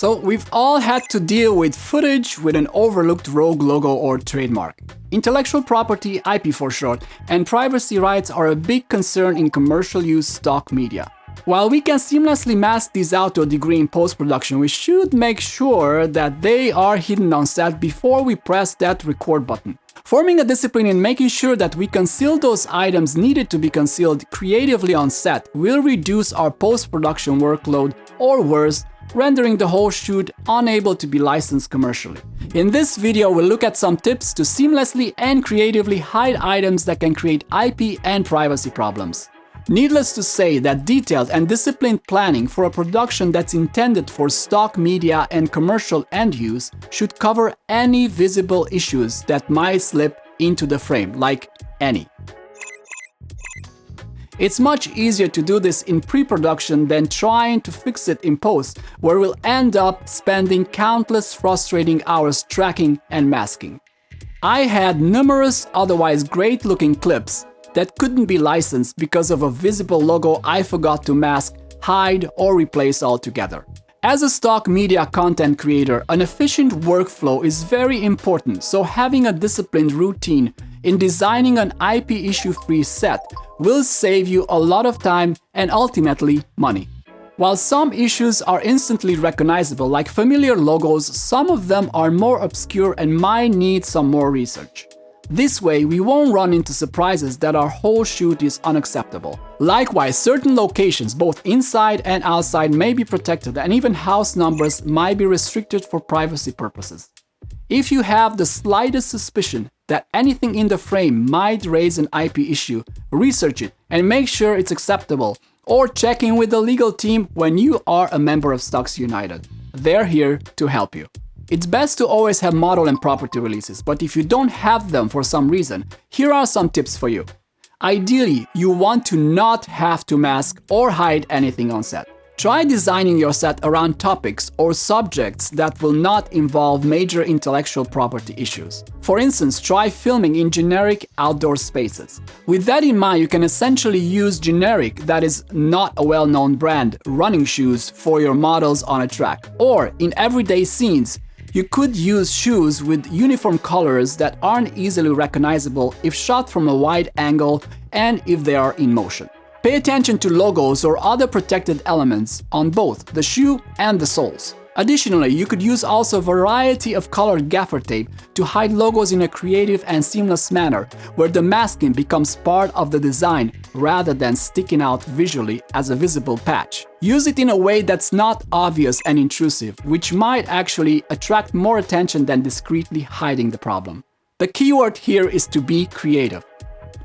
So we've all had to deal with footage with an overlooked rogue logo or trademark. Intellectual property, IP for short, and privacy rights are a big concern in commercial use stock media. While we can seamlessly mask these out to a degree in post-production, we should make sure that they are hidden on set before we press that record button. Forming a discipline in making sure that we conceal those items needed to be concealed creatively on set will reduce our post-production workload, or worse, rendering the whole shoot unable to be licensed commercially. In this video, we'll look at some tips to seamlessly and creatively hide items that can create IP and privacy problems. Needless to say that detailed and disciplined planning for a production that's intended for stock media and commercial end use should cover any visible issues that might slip into the frame, like any. It's much easier to do this in pre-production than trying to fix it in post, where we'll end up spending countless frustrating hours tracking and masking. I had numerous otherwise great-looking clips that couldn't be licensed because of a visible logo I forgot to mask, hide, or replace altogether. As a stock media content creator, an efficient workflow is very important, so having a disciplined routine in designing an IP issue-free set will save you a lot of time and ultimately money. While some issues are instantly recognizable, like familiar logos, some of them are more obscure and might need some more research. This way, we won't run into surprises that our whole shoot is unacceptable. Likewise, certain locations, both inside and outside, may be protected, and even house numbers might be restricted for privacy purposes. If you have the slightest suspicion that anything in the frame might raise an IP issue, research it and make sure it's acceptable, or check in with the legal team when you are a member of Stocksy United. They're here to help you. It's best to always have model and property releases, but if you don't have them for some reason, here are some tips for you. Ideally, you want to not have to mask or hide anything on set. Try designing your set around topics or subjects that will not involve major intellectual property issues. For instance, try filming in generic outdoor spaces. With that in mind, you can essentially use generic, that is not a well-known brand, running shoes for your models on a track. Or in everyday scenes, you could use shoes with uniform colors that aren't easily recognizable if shot from a wide angle and if they are in motion. Pay attention to logos or other protected elements on both the shoe and the soles. Additionally, you could use also a variety of colored gaffer tape to hide logos in a creative and seamless manner, where the masking becomes part of the design rather than sticking out visually as a visible patch. Use it in a way that's not obvious and intrusive, which might actually attract more attention than discreetly hiding the problem. The keyword here is to be creative.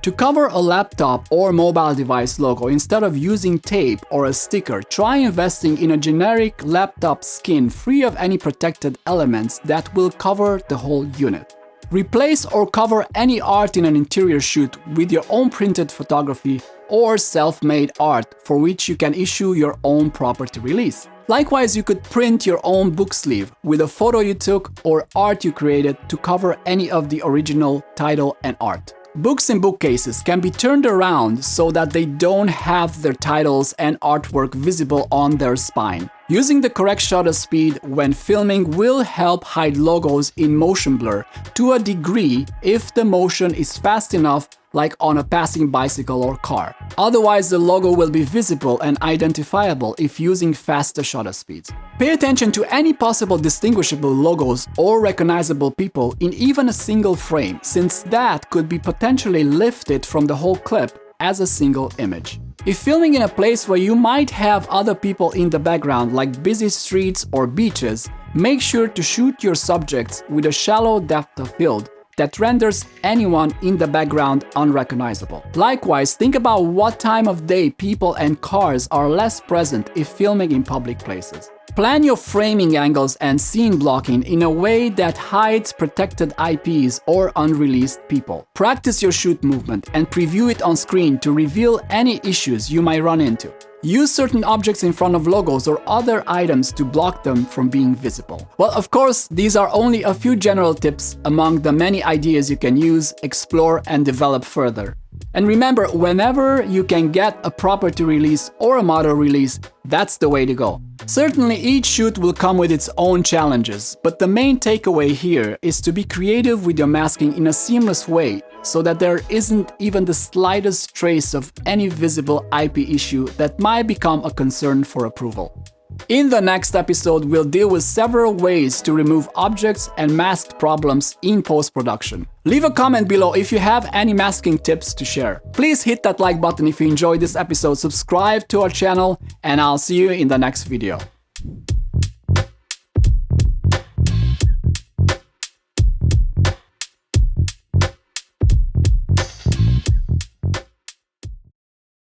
To cover a laptop or mobile device logo, instead of using tape or a sticker, try investing in a generic laptop skin free of any protected elements that will cover the whole unit. Replace or cover any art in an interior shoot with your own printed photography or self-made art for which you can issue your own property release. Likewise, you could print your own book sleeve with a photo you took or art you created to cover any of the original title and art. Books in bookcases can be turned around so that they don't have their titles and artwork visible on their spine. Using the correct shutter speed when filming will help hide logos in motion blur to a degree if the motion is fast enough, like on a passing bicycle or car. Otherwise, the logo will be visible and identifiable if using faster shutter speeds. Pay attention to any possible distinguishable logos or recognizable people in even a single frame, since that could be potentially lifted from the whole clip as a single image. If filming in a place where you might have other people in the background, like busy streets or beaches, make sure to shoot your subjects with a shallow depth of field that renders anyone in the background unrecognizable. Likewise, think about what time of day people and cars are less present if filming in public places. Plan your framing angles and scene blocking in a way that hides protected IPs or unreleased people. Practice your shoot movement and preview it on screen to reveal any issues you might run into. Use certain objects in front of logos or other items to block them from being visible. Well, of course, these are only a few general tips among the many ideas you can use, explore, and develop further. And remember, whenever you can get a property release or a model release, that's the way to go. Certainly each shoot will come with its own challenges, but the main takeaway here is to be creative with your masking in a seamless way, so that there isn't even the slightest trace of any visible IP issue that might become a concern for approval. In the next episode, we'll deal with several ways to remove objects and masked problems in post-production. Leave a comment below if you have any masking tips to share. Please hit that like button if you enjoyed this episode, subscribe to our channel, and I'll see you in the next video.